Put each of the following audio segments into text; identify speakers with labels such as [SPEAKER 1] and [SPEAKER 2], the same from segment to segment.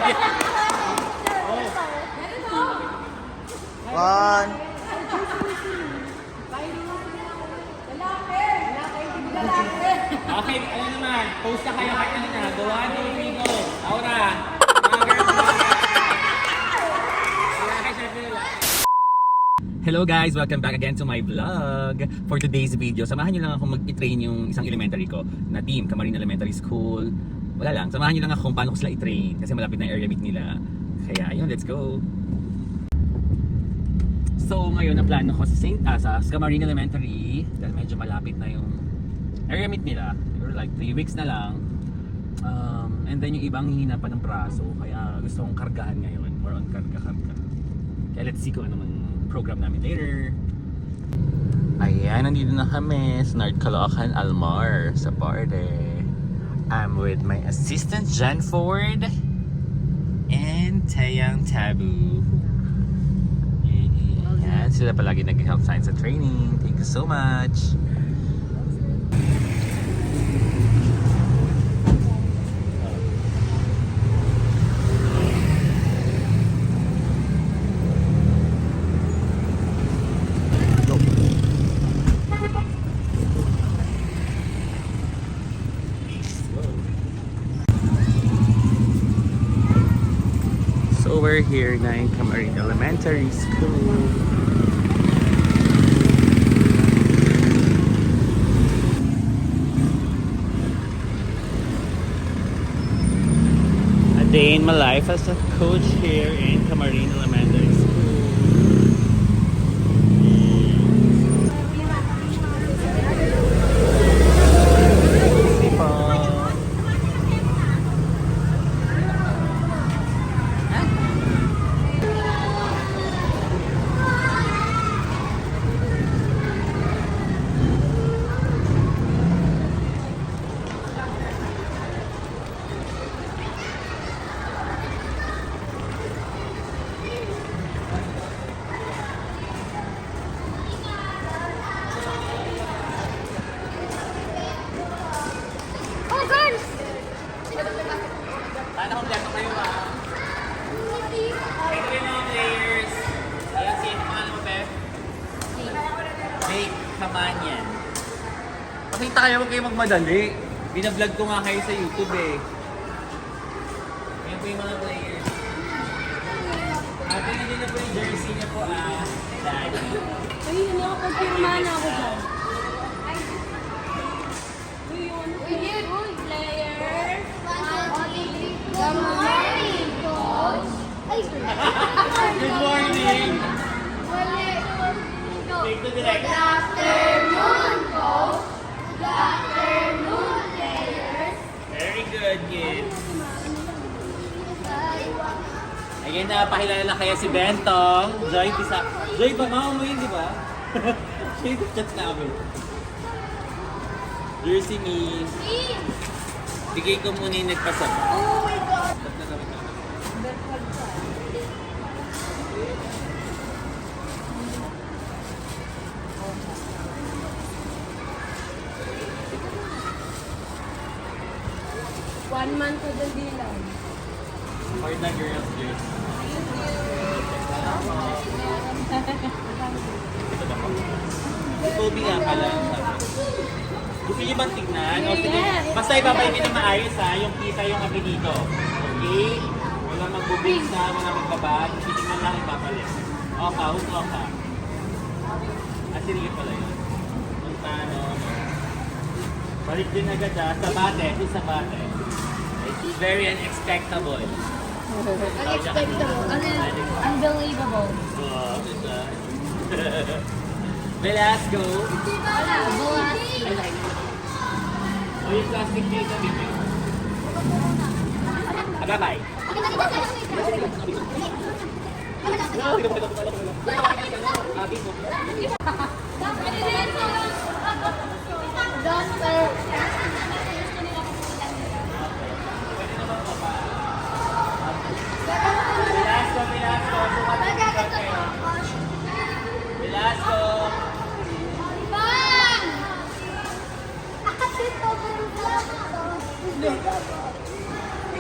[SPEAKER 1] One.
[SPEAKER 2] Okay, ano naman? Post na kayo kahit ano na. Go 1, 2, 3, go. Aura. Hello guys! Welcome back again to my vlog. For today's video, samahan nyo lang ako mag-i-train yung isang elementary ko na team, Camarines Elementary School. Wala lang, samahan nyo lang ako kung paano ko sila i-train kasi malapit na yung area meet nila. Kaya yun, let's go! So ngayon, ang plano ko sa Camarines Elementary dahil medyo malapit na yung area meet nila. Or like 3 weeks na lang. And then yung ibang hihina pa ng braso. Kaya gusto kong kargahan ngayon. More on karga-karga. Kaya let's see kung ano man program namin later. Ayan, nandito na kami sa North Caloocan Almar sa party. I'm with my assistant Jan Ford and Tayang Tabu. Ayan, sila palagi nag-help sa akin sa training. Thank you so much. So we're here na in Camarines Elementary School. A day in my life as a coach here in Camarines Elementary School. Paano kung lento kayo ba? Ito yung mga players. Ayan, sino pangalan mo, Beth? Jake Kamanyan. Pakita kayo, huwag kayo magmadali. Binablog ko nga kayo sa YouTube eh. Ayan po yung mga players. Ate, hindi na po yung jersey niya po Daddy.
[SPEAKER 3] Ay, hindi ako pagpirmahan ako dyan. Uy, player. Good morning, coach.
[SPEAKER 2] Good morning! Take the direct.
[SPEAKER 3] Good afternoon, coach. Good afternoon, players.
[SPEAKER 2] Very good, kids. Ayan na, pakilala na kaya si Bentong. Joy, pisa. Joy, ba mama mo yun, di ba? Siya yung chat namin. Jersey me. Bigay ko muna yung nagpasaba.
[SPEAKER 3] Oh my God. One month ko dyan dilang.
[SPEAKER 2] For the girls, jersey. Ito na po. Si Kobe nga pala. Gusto niyo bang tignan? O sige, basta ibabay niyo na maayos yung kita yung apelido. Okay? Walang magbubisa, walang magbabad. Titignan lang ipapalit. Oka, oka. Sige pala yun. Punta, balik din agad sa bate. Sa bate. It's very unexpectable.
[SPEAKER 3] Unexpectable. Unbelievable.
[SPEAKER 2] Velasco.
[SPEAKER 3] Velocity.
[SPEAKER 2] O yung plastic cake kami. Bye-bye.
[SPEAKER 3] Doctor.
[SPEAKER 2] Velasco. Velasco.
[SPEAKER 3] Bang!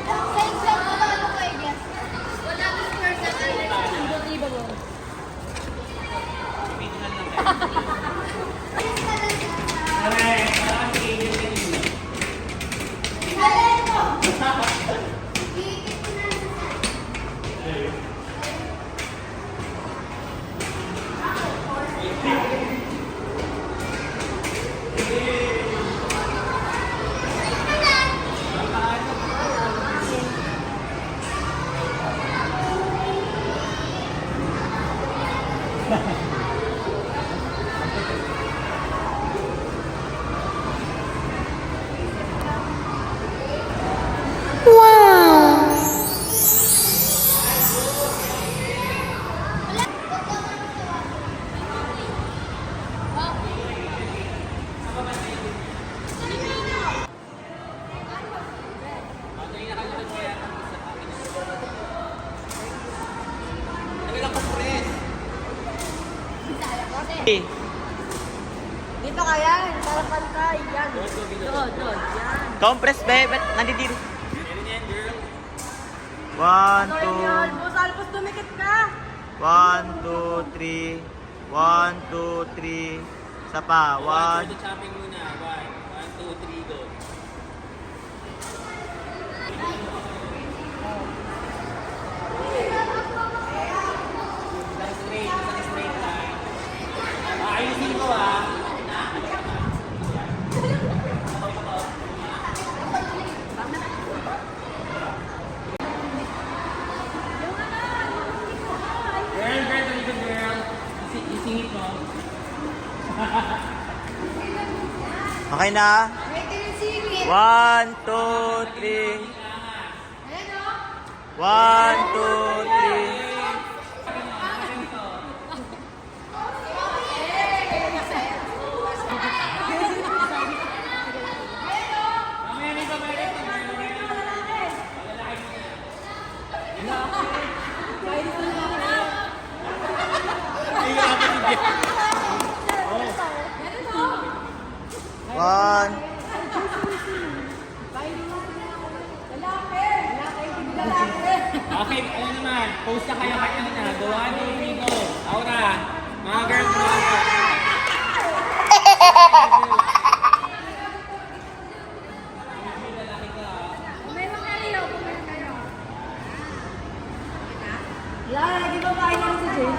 [SPEAKER 3] Sa exam ko naman ako Dito ka yan. Para pantay. Yan. Doon. Yan.
[SPEAKER 1] Compress, be. Ba't nandito? 1, 2,
[SPEAKER 3] Boss Alpos, dumikit ka.
[SPEAKER 1] 1, 2, 3. 1, 2, 3. Isa pa. 1.
[SPEAKER 2] Chopping muna. 1, 2, 3, go. Straight line. Ayusin ko ah. Girl, talikod girl. Isingit mo.
[SPEAKER 1] Okay na?
[SPEAKER 3] Wait, yung singit.
[SPEAKER 1] 1, 2, 3. 1, 2, 3. One.
[SPEAKER 2] Okay, ano naman? Post na kayo kaya na. Go 1, 2, 3, go. Aura, mga girls mo.
[SPEAKER 3] Kumain kayo. Lagi ba kain lang si Jane?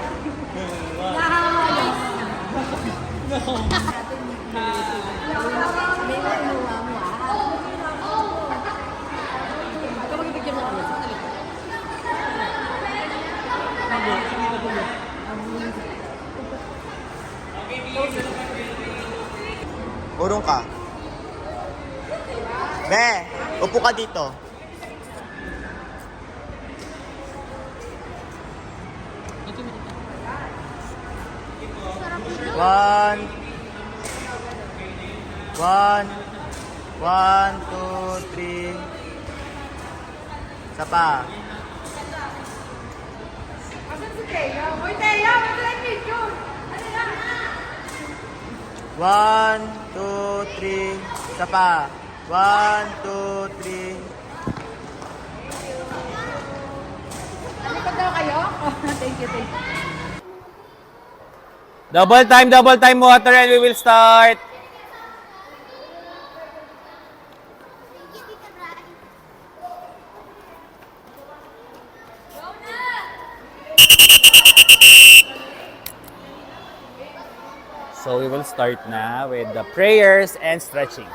[SPEAKER 3] Nakakawala. May manuwa mo Ito magibigyan mo kami.
[SPEAKER 1] Urong ka. Be, upo ka dito. One. 1, 2, 3. Isa pa.
[SPEAKER 3] Asan si Teya? Uy, Teya! Wait lang picture! Ano na?
[SPEAKER 1] 1, 2, 3. Isa pa. 1, 2, 3.
[SPEAKER 3] Alikod daw kayo? Thank you.
[SPEAKER 2] Double time water and we will start. So we will start na with the prayers and stretchings.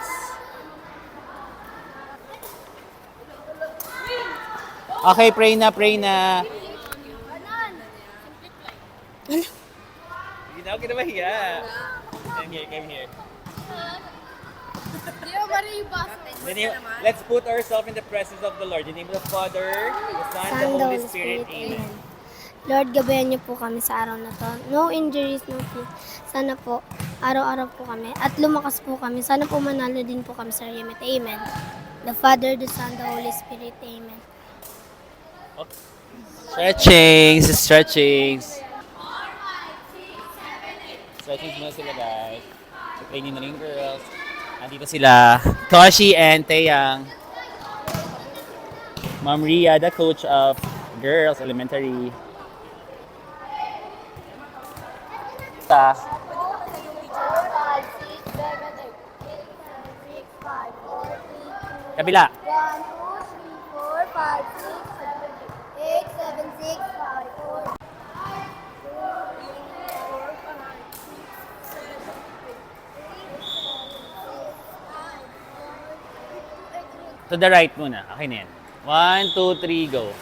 [SPEAKER 2] Okay, pray na. Okay na ba hiya? Come here. Let's put ourselves in the presence of the Lord. In the name of the Father, the Son, and the Holy Spirit. Amen.
[SPEAKER 4] Lord, gabayan niyo po kami sa araw na to. No injuries, no fear. Sana po, araw-araw po kami. At lumakas po kami. Sana po manalo din po kami sa Remit. Amen. The Father, the Son, the Holy Spirit. Amen.
[SPEAKER 2] Stretchings. Stretchings muna sila, guys. I-play nyo na rin, girls. Andito sila, Toshi and Taeyang. Ma'am Ria, the coach of girls elementary. Kabila.
[SPEAKER 4] 1, 2, 3, 4, 5, 6, 7, 8, 7, 6, 5, 4.
[SPEAKER 2] To the right muna. Okay na yan. 1, 2, 3, go.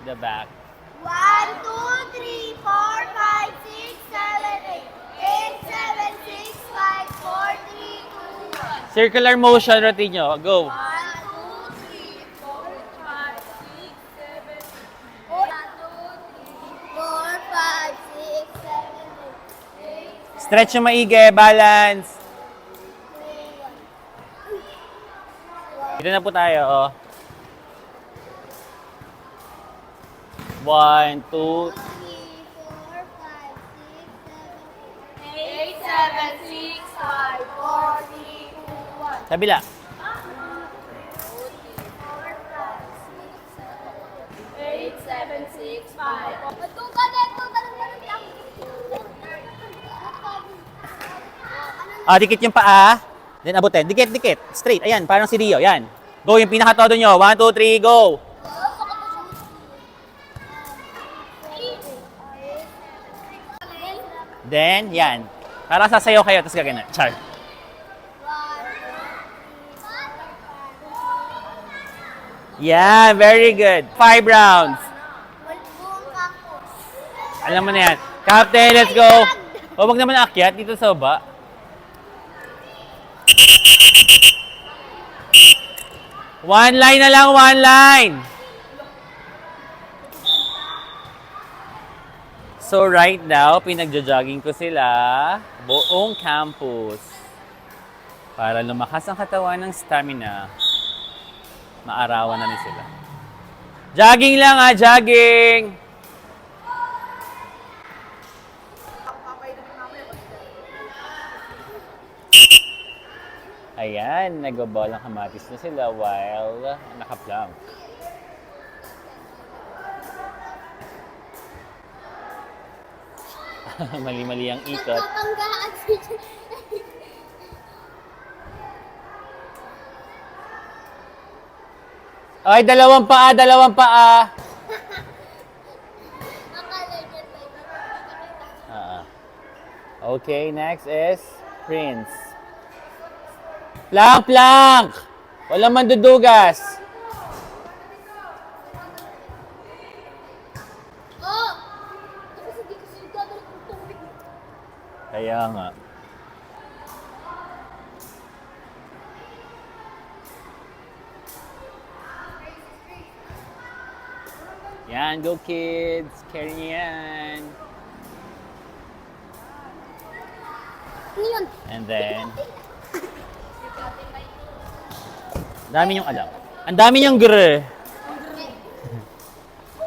[SPEAKER 2] The back.
[SPEAKER 4] 1, 2, 3, 4, 5, 6, 7, 8, 7, 6, 5, 4, 3, 2, 1.
[SPEAKER 2] Circular motion routine nyo. Go.
[SPEAKER 4] 1, 2, 3, 4, 5, 6, 7, 8, 1, 2, 3, 4, 5, 6, 7, 8, 8,
[SPEAKER 2] Stretch yung maigi. Balance.
[SPEAKER 4] 3, 1.
[SPEAKER 2] Dito na po tayo. Oh. 1, 2,
[SPEAKER 3] 8, 7, 6, 5, 4, 3, 2, 1.
[SPEAKER 2] kabila.
[SPEAKER 3] 8, 7, 6, 5.
[SPEAKER 2] Dikit yung paa. Then abutin. Dikit, dikit. Straight. Ayan, parang si Rio. Yan. Go, yung pinaka-todo nyo. 1, 2, 3, go! Then, yan. Parang sasayaw kayo, tapos gagana. Char. Yan, very good. 5 rounds. Alam mo na yan. Captain, let's go. O, wag naman aakyat dito sa baba. One line na lang, one line. So right now, pinagja-jogging ko sila buong campus. Para lumakas ang katawan ng stamina. Maarawan na rin sila. Jogging lang jogging! Ayan, nag-ball ang kamatis na sila while naka-plank. Mali-mali ang ikot. Ay, dalawang paa, dalawang paa. Okay, next is Prince. Plank, plank! Walang mandudugas. Kaya nga. Yan, go kids! Carry niyo yan! And then, dami niyong alam. Ang dami niyong gr.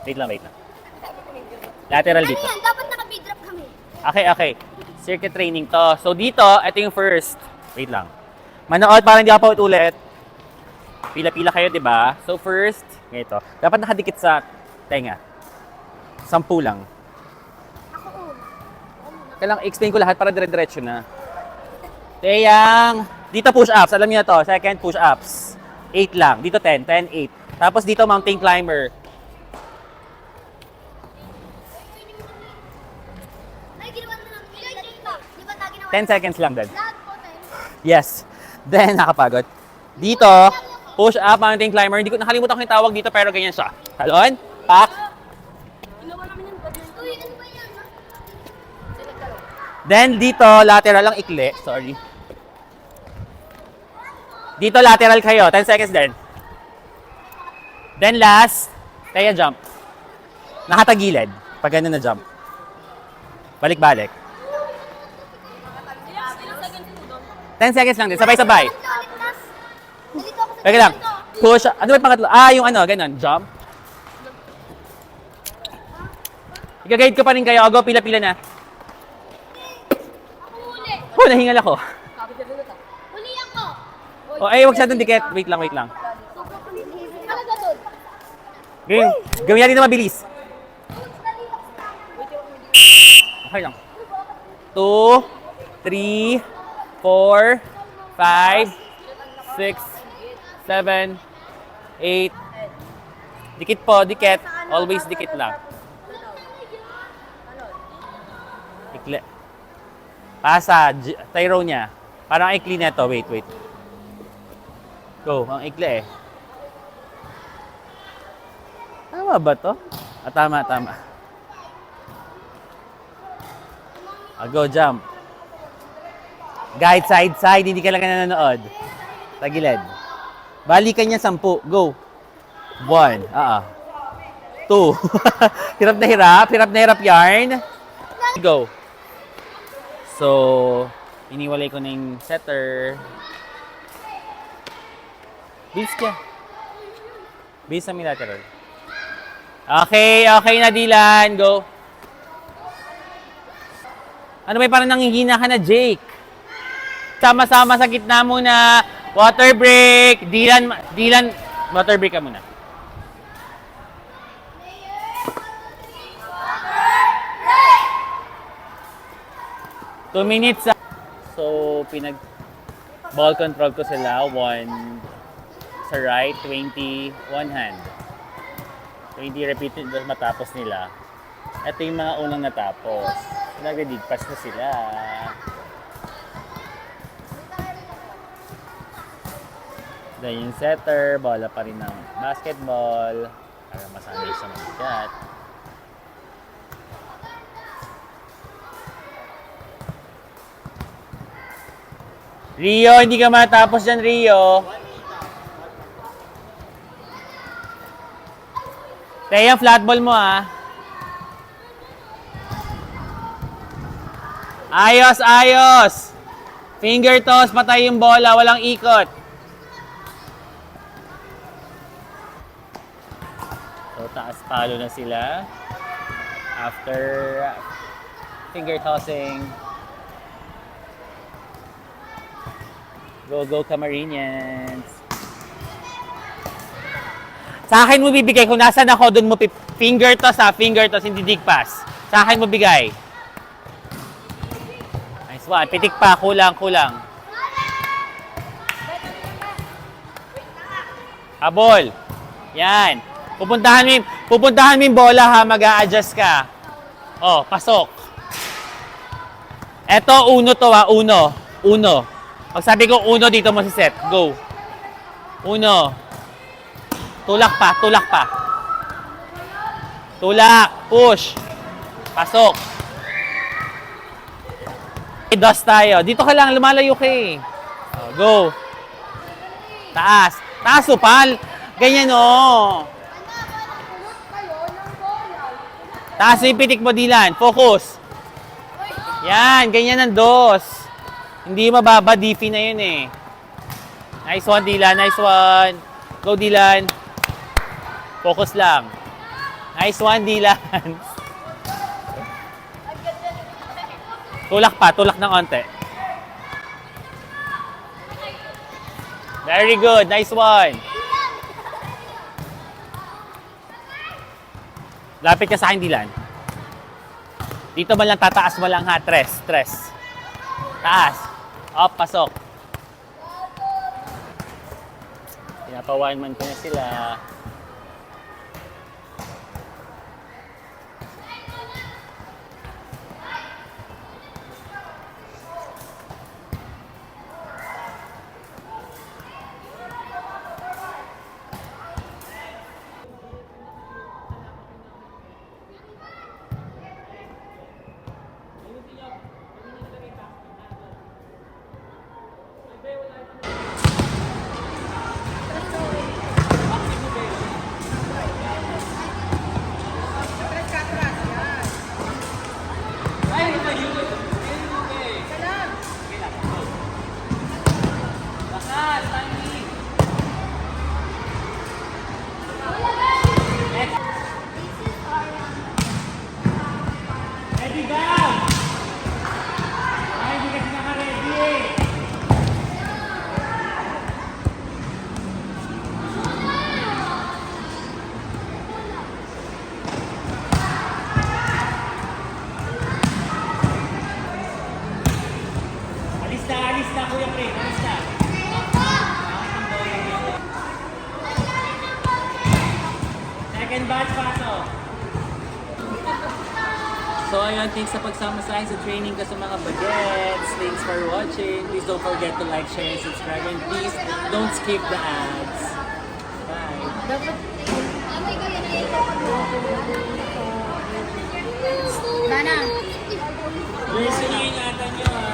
[SPEAKER 2] Wait lang, wait lang. Lateral dito.
[SPEAKER 4] Yan, dapat naka-B-drop kami.
[SPEAKER 2] Okay, okay. Circuit training to. So dito, ito yung first. Wait lang. Manood para hindi ako ulit. Pila-pila kayo, di ba? So first, ganito. Dapat nakadikit sa tenga. 10 lang. Kailangan explain ko lahat para dire-diretso na. Teyang, dito push-ups. Alam niyo na to. Second, push-ups. 8 lang. Dito 10. 10, 8. Tapos dito mountain climber.
[SPEAKER 4] Ay, ginawa na lang.
[SPEAKER 2] 10 seconds lang din. Yes. Then, nakapagod. Dito, push-up, mountain climber. Hindi ko nakalimutan ko yung tawag dito pero ganyan siya. Talon, pak. Then, dito, lateral lang ikli. Sorry. Dito, lateral kayo. 10 seconds din. Then, last, kaya jump. Nakatagilid. Pag ganun na jump. Balik-balik. 10 seconds lang din. Sabay-sabay. Teka lang. Push. Ano ba yung pangatlo? Yung ano, ganun. Jump. Ika-guide ko pa rin kayo. Go, pila-pila na. Oh, nahingal ako.
[SPEAKER 4] Huli ako.
[SPEAKER 2] Oh, ay, wag siya doon dikit. Wait lang, wait lang. Okay. Gawin natin na mabilis. Okay lang. 2, 3, 4, 5, 6, 7, 8. Dikit po, dikit. Always dikit lang. Ikli. Pasa, tyro niya. Parang ikli na ito. Wait, wait. Go, ang ikli eh. Tama ba to? Tama, tama. Go, jump. Guide, side, side. Hindi ka lang nanonood. Tagilid. Balikan niya 10. Go. 1. 2. Hirap na hirap. Hirap na hirap yarn. Go. So, iniwalay ko na yung setter. Bilis ka. Bilis na may lateral. Okay, okay na Dylan. Go. Ano ba parang nanghihina ka na, Jake? Sama-sama sa gitna muna. Water break. Dylan, water break ka muna. Two minutes. So, ball control ko sila. 1 sa right, 20, one hand. 20 repeated matapos nila. Ito yung mga unang natapos. Nagre-pass na sila. Then yung setter, bola pa rin ng basketball para masanay sa mabigat. Rio, hindi ka matapos dyan, Rio. Teya, flat ball mo ah. Ayos, ayos. Finger toss, patay yung bola, walang ikot. So, taas palo na sila. After finger tossing. Go, go, Camarinians. Sa akin mo bibigay. Kung nasan ako, doon mo finger toss ha. Finger toss, hindi dig pass. Sa akin mo bigay. Nice one. Pitik pa. Kulang, kulang. Habol. Yan. Pupuntahan mo yung bola ha. Mag-a-adjust ka. Oh, pasok. Eto, uno to ha. Uno. Uno. Pag sabi ko uno, dito mo si set. Go. Uno. Tulak pa, tulak pa. Tulak. Push. Pasok. Dos tayo. Dito ka lang, lumalayo ka eh. Oh, go. Taas. Taas upal. Ganyan o. Taas yung pitik mo, Dylan. Focus. Yan, ganyan ang dos. Hindi mababa, DP na yun eh. Nice one, Dylan. Nice one. Go, Dylan. Focus lang. Nice one, Dylan. Tulak pa. Tulak ng onte. Very good. Nice one. Lapit ka sa akin, Dylan. Dito man lang tataas mo lang ha. Tres. Taas. Up, pasok. Pinapa-one man ko na sila. Alis na, Kuya Pre. Alis na. Second batch pa to. So ayun, thanks sa pagsama sa akin sa training ko sa mga bagets. Thanks for watching. Please don't forget to like, share, and subscribe. And please, don't skip the ads. Bye.
[SPEAKER 3] Nana.
[SPEAKER 2] Version yung ingatan nyo.